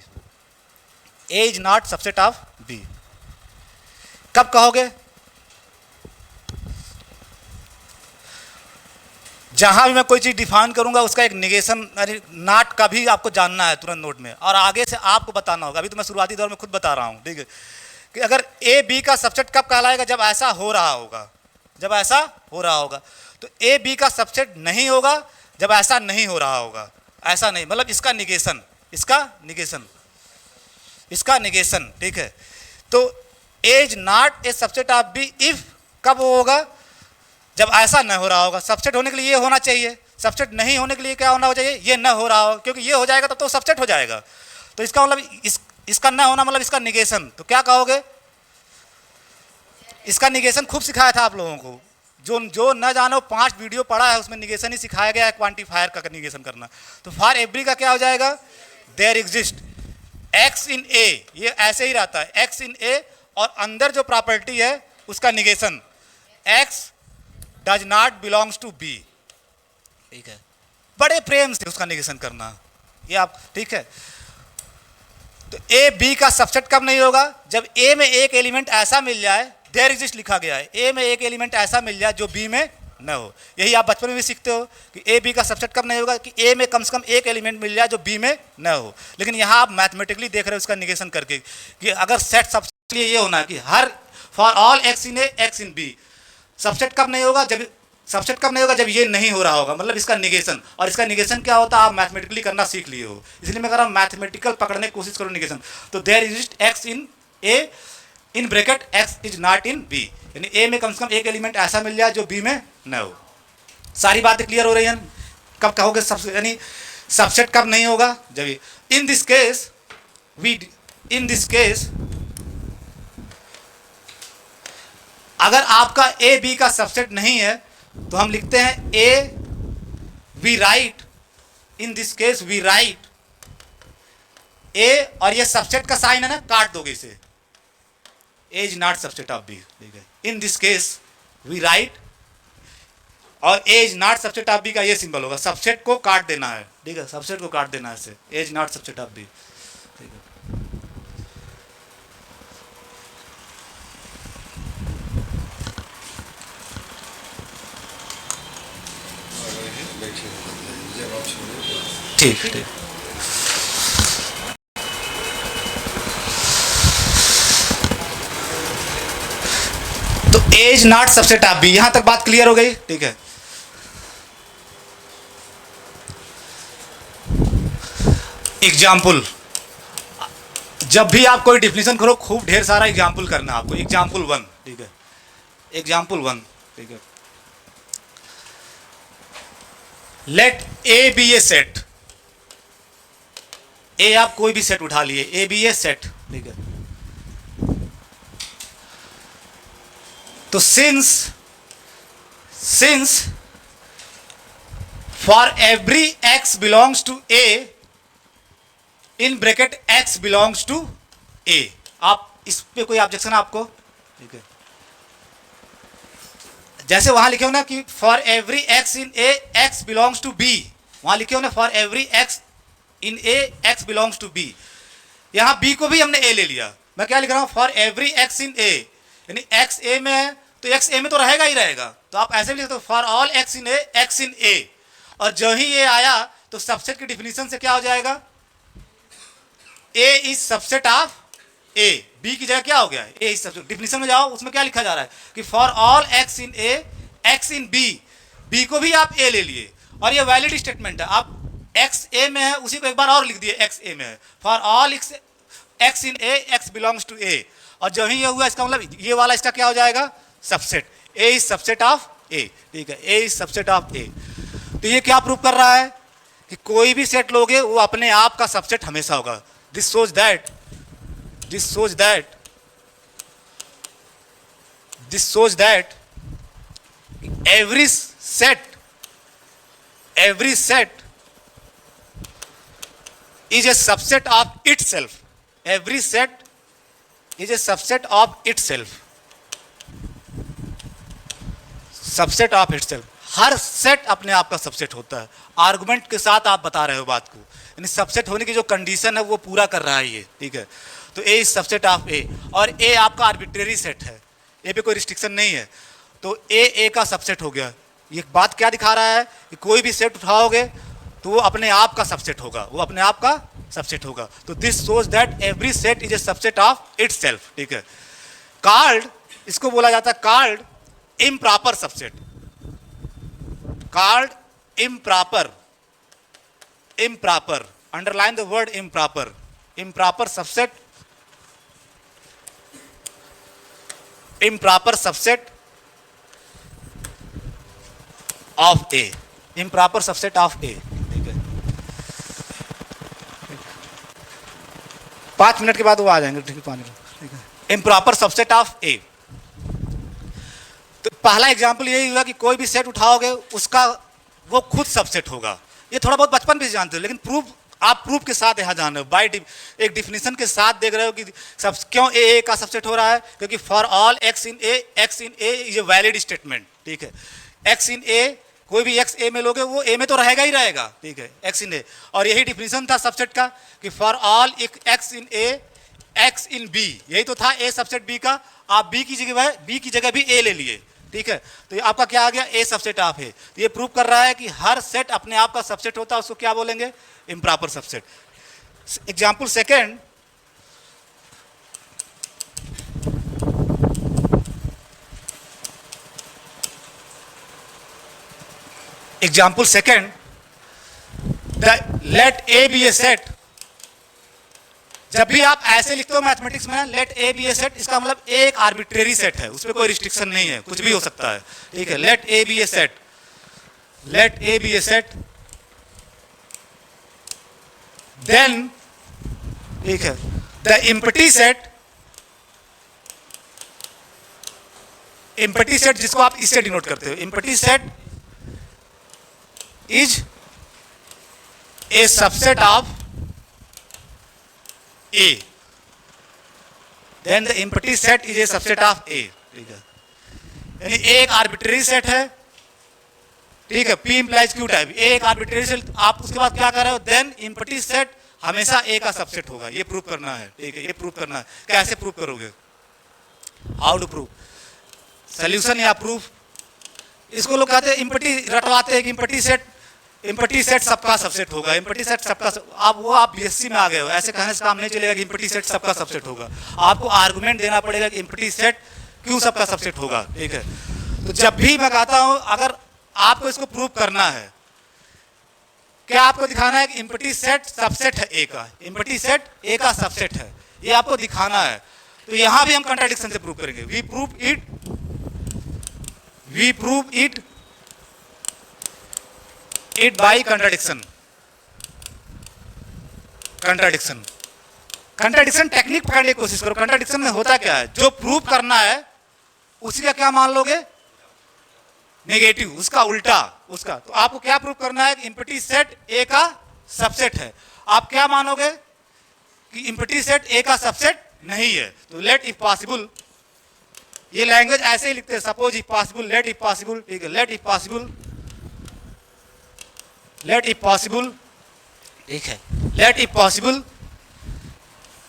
A is not subset of B। कब कहोगे, जहां भी मैं कोई चीज डिफाइन करूंगा उसका एक निगेशन, नॉट का भी आपको जानना है तुरंत नोट में, और आगे से आपको बताना होगा, अभी तो मैं शुरुआती दौर में खुद बता रहा हूं, ठीक है, कि अगर A B का सबसेट कब कहलाएगा, जब ऐसा हो रहा होगा, तो A B का सबसेट नहीं होगा जब ऐसा नहीं हो रहा होगा, ऐसा नहीं, मतलब इसका निगेशन, इसका निगेशन, ठीक है। तो as not a subset of B if कब होगा, जब ऐसा न हो रहा होगा। सबसेट होने के लिए ये होना चाहिए, सबसेट नहीं होने के लिए क्या होना चाहिए, ये न हो रहा हो, क्योंकि ये हो जाएगा तब तो सबसेट हो जाएगा। तो इसका मतलब इसका न होना मतलब इसका निगेशन। तो क्या कहोगे, इसका निगेशन खूब सिखाया था आप लोगों को, जो न जानो 5 वीडियो पढ़ा है उसमें निगेशन ही सिखाया गया है, क्वांटिफायर का निगेशन करना। तो फॉर एवरी का क्या हो जाएगा, there exist X in A, ये ऐसे ही रहता है एक्स इन ए, और अंदर जो प्रॉपर्टी है उसका negation X does not belongs to B, ठीक है। बड़े प्रेम से उसका निगेशन करना, ये आप, ठीक है। तो ए बी का सबसेट कब नहीं होगा, जब ए में एक एलिमेंट ऐसा मिल जाए, देयर एग्जिस्ट लिखा गया है, ए में एक एलिमेंट ऐसा मिल जाए जो बी में न हो। यही आप बचपन में भी सीखते हो कि ए बी का सबसेट कब नहीं होगा, कि ए में कम से कम एक एलिमेंट मिल जाए जो बी में न हो। लेकिन यहाँ आप मैथमेटिकली देख रहे हो उसका निगेशन करके, कि अगर सेट सबसेट लिए ये होना है कि हर for all X in A X in B, subset कब नहीं होगा, जब सबसेट कब नहीं होगा, जब ये नहीं हो रहा होगा, मतलब इसका निगेशन। और इसका निगेशन क्या होता है आप मैथमेटिकली करना सीख लिए हो, इसलिए मैं कह रहा हूँ मैथमेटिकल पकड़ने की कोशिश करो निगेशन। तो there exist X in A in bracket X is not in B, यानी ए में कम से कम एक एलिमेंट ऐसा मिल जाए जो बी में न हो। सारी बातें क्लियर हो रही हैं। कब कहोगे सबसेट, यानी सबसेट कब नहीं होगा, जब इन दिस केस अगर आपका ए बी का सबसेट नहीं है तो हम लिखते हैं A, we write in this case we write A, और ये सबसेट का साइन है ना, काट दोगे इसे, A is not subset of B, ठीक है। In this case we write, और A is not subset of B का ये सिंबल होगा, सबसेट को काट देना है, ठीक है, सबसेट को काट देना है इसे, A is not subset of B, ठीक है। ठीक ठीक। तो as not subset of B, यहां तक बात क्लियर हो गई, ठीक है। एग्जाम्पल, जब भी आप कोई डिफिनेशन करो खूब ढेर सारा एग्जाम्पल करना आपको। एग्जाम्पल 1, ठीक है, एग्जाम्पल 1, ठीक है। Let A be a set, A आप कोई भी सेट उठा लिए, ए बी ए सेट, ठीक है। तो since for every X belongs to A in bracket X belongs to A, आप इस पे कोई ऑब्जेक्शन आपको, ठीक है। जैसे वहां लिखे हो ना कि for every X in A X belongs to B, वहां लिखे हो ना for every X in A X belongs to B, यहां बी को भी हमने ए ले लिया। मैं क्या लिख रहा हूं, फॉर एवरी एक्स इन ए, यानी एक्स ए में है तो एक्स ए में तो रहेगा ही रहेगा, तो आप ऐसे भी लिख सकते हो for all X in A X in A, और जो ही ये आया तो सबसेट की डिफिनीशन से क्या हो जाएगा, A is subset of A, B की जगह क्या हो गया, ए इज सबसेट। डिफिनीशन में जाओ, उसमें क्या लिखा जा रहा है कि for all X in A X in B, B को भी आप ए ले लिए, और ये वैलिड स्टेटमेंट है। आप एक्स ए में है उसी को एक बार और लिख दिए एक्स ए में है, for all X in A X belongs to A, और जो ही ये हुआ इसका मतलब ये वाला इसका क्या हो जाएगा, subset, A is subset of A, ठीक है, A is subset of A. तो ये क्या प्रूव कर रहा है कि कोई भी सेट लोगे वो अपने आप का सबसेट हमेशा होगा। This shows that every set is a subset of itself. Every set is a subset of itself. Subset of itself, her set अपने आप का सबसेट होता है। आर्गुमेंट के साथ आप बता रहे हो बात को, यानी सबसेट होने की जो कंडीशन है वो पूरा कर रहा है ये, ठीक है। तो ए इज सबसेट ऑफ ए, और ए आपका आर्बिट्रेरी सेट है, ए पे कोई रिस्ट्रिक्शन नहीं है, तो ए का सबसेट हो गया। ये बात क्या दिखा रहा है कि कोई भी सेट उठाओगे तो वो अपने आप का सबसेट होगा, वो अपने आप का सबसेट होगा। तो this shows that every set is a subset of itself, ठीक है। कॉल्ड, इसको बोला जाता है called improper subset, called improper, underline the word improper. Improper subset improper subset of A, improper subset of A. ठीक है, 5 मिनट के बाद वो आ जाएंगे। ठीक है, 5 मिनट। ठीक है, इम्प्रॉपर सबसेट ऑफ ए। तो पहला एग्जाम्पल यही हुआ कि कोई भी सेट उठाओगे उसका वो खुद सबसेट होगा। ये थोड़ा बहुत बचपन भी जानते हो, लेकिन प्रूफ आप प्रूफ के साथ यहाँ जान रहे हो, बाय एक डिफिनेशन के साथ देख रहे हो कि सब क्यों ए का सबसेट हो रहा है, क्योंकि for all X in A is a valid statement. ठीक है, एक्स इन ए, कोई भी एक्स ए में लोगे वो ए में तो रहेगा ही रहेगा। ठीक है, एक्स इन ए, और यही डिफिनेशन था सबसेट का कि for all X in A X in B, यही तो था ए सबसेट बी का। आप बी की जगह भी ए ले लिए। ठीक है, तो ये आपका क्या आ गया, ए सबसेट ऑफ है। ये प्रूव कर रहा है कि हर सेट अपने आप का सबसेट होता है, उसको क्या बोलेंगे, improper subset. Example second, example second, let A be a set. जब भी आप ऐसे लिखते हो मैथमेटिक्स में, let A be a set, इसका मतलब एक आर्बिट्रेरी सेट है, उसमें कोई रिस्ट्रिक्शन नहीं है, कुछ भी हो सकता है। ठीक है, let A be a set, let A be a set, then ठीक है the empty set, empty set जिसको आप इससे डिनोट करते हो, empty set is a subset of A, then the empty set is a subset of A। ठीक है, यानी एक आर्बिट्रेरी सेट है। ठीक है, P implies Q टाइप, एक आर्बिट्रेरी सेट। आप उसके बाद क्या कर रहे हो, देन एम्प्टी सेट हमेशा A का सबसेट होगा। ये प्रूव करना है। ठीक है, ये प्रूव करना है। कैसे प्रूव करोगे, हाउ टू प्रूव, सोल्यूशन या प्रूफ। इसको लोग कहते हैं एम्प्टी, रटवाते हैं कि एम्प्टी सेट सबका सबसेट होगा, एम्प्टी सेट सबका आप बीएससी में आ गए हो, ऐसे कहने से काम नहीं चलेगा कि एम्प्टी सेट सबका सबसेट होगा। आपको आर्गुमेंट देना पड़ेगा कि एम्प्टी सेट क्यों सबका सबसेट होगा। ठीक है, तो जब भी मैं कहता हूं अगर आपको इसको प्रूव करना है, क्या आपको दिखाना है कि एम्प्टी सेट सबसेट है ए का, एम्प्टी सेट ए का सबसेट है, ये आपको दिखाना है। तो यहां भी हम कंट्राडिक्शन से प्रूव करेंगे। We prove it by contradiction. Contradiction technique पकड़ने की कोशिश करो। कंट्राडिक्शन में होता क्या है, जो प्रूव करना है उसी का क्या मान लोगे, नेगेटिव, उसका उल्टा उसका। तो आपको क्या प्रूव करना है, एम्प्टी सेट ए का सबसेट है। आप क्या मानोगे कि एम्प्टी सेट ए का सबसेट नहीं है। तो लेट इफ पॉसिबल, ये लैंग्वेज ऐसे ही लिखते हैं, suppose if possible, let if possible. ठीक है, let if possible, let if possible. ठीक है, let if possible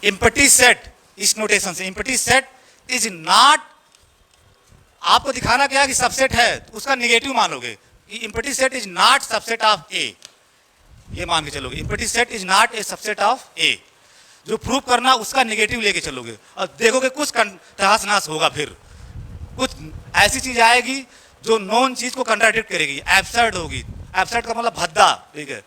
empty set, इस नोटेशन से एम्प्टी सेट इज नॉट, आपको दिखाना क्या कि सबसेट है, तो उसका नेगेटिव मानोगे कि empty set is not subset of A. ये मान के चलोगे empty set is not a subset of A. जो प्रूव करना उसका नेगेटिव लेके चलोगे और देखोगे कुछ तहस नहस होगा, फिर कुछ ऐसी चीज आएगी जो नॉन चीज को कंट्राडिक्ट करेगी, एब्सर्ड होगी। एब्सर्ड का मतलब भद्दा। ठीक है,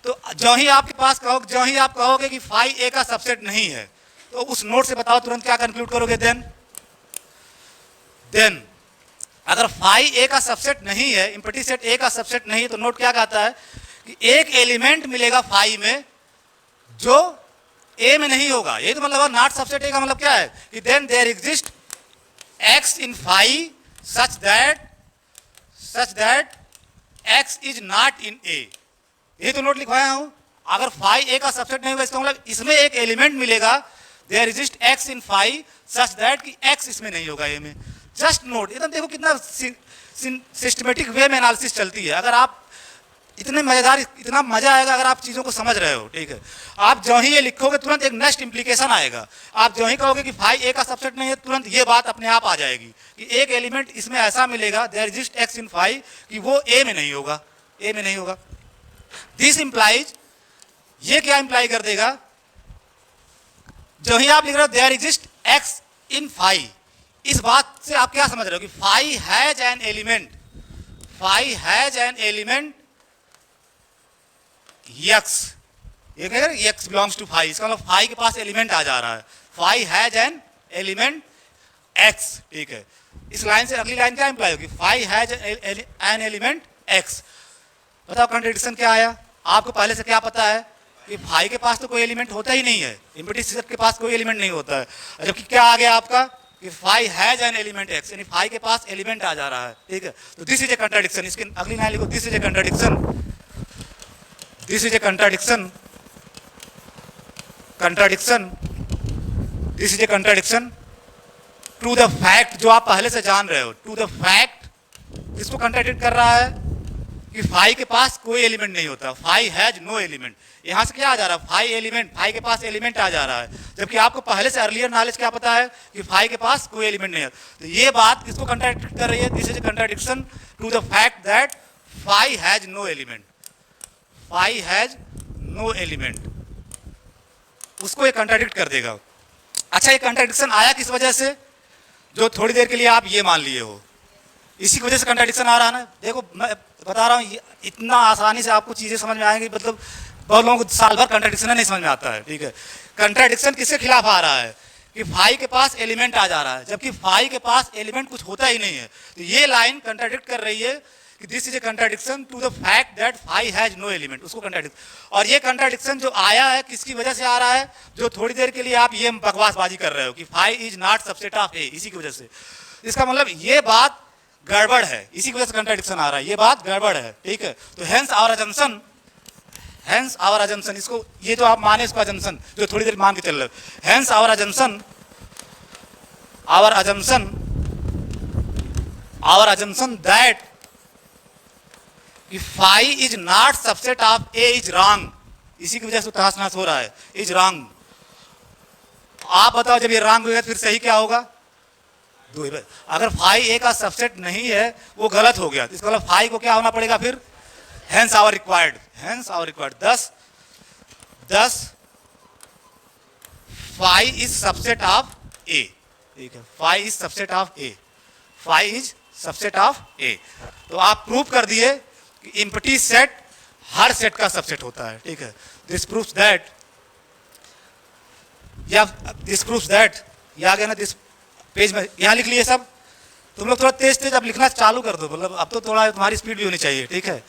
तो जो ही आपके पास कहो, जो ही आप कहोगे कि फाई ए का सबसेट नहीं है, तो उस नोट से बताओ तुरंत क्या कंक्लूड करोगे। देन अगर फाई ए का सबसेट नहीं है, एम्प्टी सेट ए का सबसेट नहीं है, तो नोट क्या कहता है कि एक एलिमेंट मिलेगा फाई में जो ए में नहीं होगा। ये तो मतलब नॉट सबसेट ए का मतलब क्या है कि then there exist X in phi such that x is not in A. ये तो नोट लिखवाया हूं। अगर फाई ए का सबसेट नहीं होगा, इसका मतलब इसमें एक एलिमेंट मिलेगा, there exist X in phi such that कि एक्स इसमें नहीं होगा ए में। जस्ट नोट, एकदम देखो कितना सिस्टमेटिक वे में एनालिसिस चलती है। अगर आप इतने मजेदार, इतना मजा आएगा अगर आप चीजों को समझ रहे हो। ठीक है, आप जो ही ये लिखोगे तुरंत एक नेक्स्ट इंप्लीकेशन आएगा। आप जो ही कहोगे कि फाई ए का सबसेट नहीं है, तुरंत ये बात अपने आप आ जाएगी कि एक एलिमेंट इसमें ऐसा मिलेगा, there exist X in phi, कि वो ए में नहीं होगा, ए में नहीं होगा। दिस इंप्लाइज, ये क्या इंप्लाई कर देगा, जो ही आप लिख रहे हो there exist X in phi, इस बात से आप क्या समझ रहे हो कि phi has an element, phi has an element X. ये कह रहे यक्स बिलोंग्स टू फाई, इसका मतलब फाई के पास एलिमेंट आ जा रहा है। Phi has an element X, ठीक है। इस लाइन से अगली लाइन क्या इंप्लाई होगी, phi has an element X. बताओ कंट्रडिक्शन क्या आया, आपको पहले से क्या पता है कि फाई के पास तो कोई एलिमेंट होता ही नहीं है, इम्पीडेंस सेट के पास कोई एलिमेंट नहीं होता है, जबकि क्या आ गया आपका कि phi has an element X, यानी फाई के पास एलिमेंट आ जा रहा है, ठीक है। तो दिस इज ए कंट्राडिक्शन, इसकी अगली लाइन लिखो, this is a contradiction, this is a contradiction, contradiction, this is a contradiction to the fact, जो आप पहले से जान रहे हो, टू द फैक्ट, किसको कंट्राडिक्ट कर रहा है कि फाई के पास कोई एलिमेंट नहीं होता, फाई हैज नो एलिमेंट। यहां से क्या आ जा रहा है, फाई के पास एलिमेंट आ जा रहा है, जबकि आपको पहले से अर्लियर नॉलेज क्या पता है कि फाई के पास कोई एलिमेंट नहीं है। तो ये बात किसको कंट्राडिक्ट कर रही है, this is a contradiction to the fact that phi has no element, phi has no element, उसको ये कंट्राडिक्ट कर देगा। अच्छा, ये कंट्राडिक्शन आया किस वजह से, जो थोड़ी देर के लिए आप ये मान लिए हो, इसी की वजह से कंट्राडिक्शन आ रहा है ना। देखो मैं बता रहा हूँ, इतना आसानी से आपको चीजें समझ में आएंगी, मतलब बहुत लोगों को साल भर कंट्राडिक्शन नहीं समझ में आता है, ठीक है। कंट्राडिक्शन किसके खिलाफ आ रहा है कि फाई के पास एलिमेंट आ जा रहा है, जबकि फाई के पास एलिमेंट कुछ होता ही नहीं है। तो ये लाइन कंट्राडिक्ट कर रही है कि this is a contradiction to the fact that phi has no element, उसको कंट्राडिक्ट। और ये कंट्राडिक्शन जो आया है किसकी वजह से आ रहा है, जो थोड़ी देर के लिए आप ये बकवासबाजी कर रहे हो कि phi is not subset of A, इसी की वजह से। इसका मतलब ये बात गड़बड़ है, इसी की वजह से कंट्राडिक्शन आ रहा है, ये बात गड़बड़ है, ठीक है। तो hence our assumption, hence our assumption, इसको ये जो आप माने इसको अजम्पशन, जो थोड़ी देर मान के चल रहे हो, hence our assumption, our assumption, our assumption that phi is not subset of A is wrong, इसी की वजह से तहस नहस हो रहा है, इज रॉन्ग। आप बताओ जब ये रॉन्ग होगा फिर सही क्या होगा, अगर फाई ए का सबसेट नहीं है वो गलत हो गया, तो इसका मतलब फाई को क्या होना पड़ेगा फिर, hence our required, hence our required, thus phi is subset of A, ठीक है, phi is subset of A, phi is subset of A. तो आप प्रूव कर दिए कि एम्प्टी सेट हर सेट का सबसेट होता है, ठीक है। दिस प्रूव्स दैट, या दिस प्रूव्स दैट, ये आ गया ना, दिस पेज में यहाँ लिख लिए सब, तुम लोग थोड़ा तेज तेज अब लिखना चालू कर दो, मतलब अब तो थोड़ा तुम्हारी स्पीड भी होनी चाहिए, ठीक है।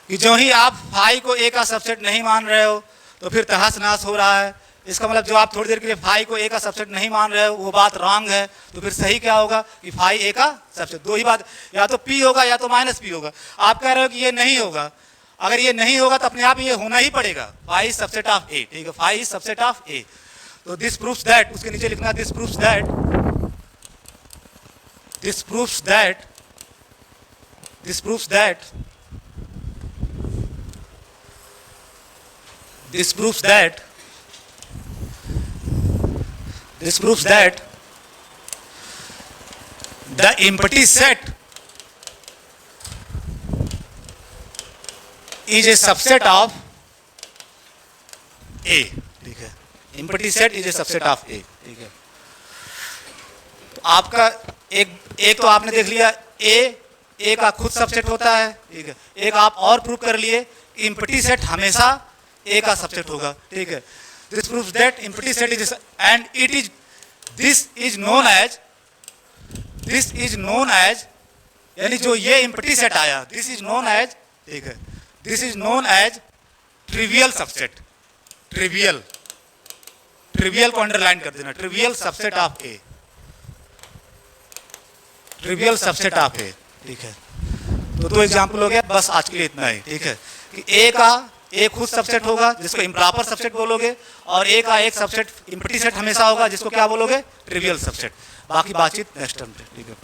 कि जो ही आप फाई को ए का सबसेट नहीं मान रहे हो तो फिर तहस नहस हो रहा है, इसका मतलब जो आप थोड़ी देर के लिए फाई को ए का सबसेट नहीं मान रहे हो वो बात रॉन्ग है, तो फिर सही क्या होगा कि फाई ए का सबसेट, दो ही बात, या तो पी होगा या तो माइनस पी होगा। आप कह रहे हो कि ये नहीं होगा, अगर ये नहीं होगा तो अपने आप ये होना ही पड़ेगा, phi is subset of A, ठीक है, phi is subset of A. तो दिस प्रूव्स दैट, उसके नीचे लिखना this proves that, this proves that, this proves that, this proves that, this proves that the empty set is a subset of A, ठीक है, empty set is a subset of A, ठीक है। तो आपका एक तो आपने देख लिया ए का खुद सबसेट होता है, ठीक है। एक आप और प्रूव कर लिए एम्प्टी सेट हमेशा ए का सबसेट होगा, ठीक है। This proves that empty set is and it is, this is known as, this is known as, यानी जो ये एम्प्टी सेट आया दिस इज नोन एज, ठीक है, this is known as trivial subset, trivial, trivial को अंडरलाइन कर देना, trivial subset of A, trivial subset of A, ठीक है। तो दो एग्जांपल हो गया, बस आज के लिए इतना ही, ठीक है। कि ए का ए खुद सबसेट होगा जिसको इम्प्रॉपर सबसेट बोलोगे, और ए का एक सबसेट एम्प्टी सेट हमेशा होगा जिसको क्या बोलोगे, ट्रिवियल सबसेट। बाकी बातचीत नेक्स्ट टाइम पे, ठीक है।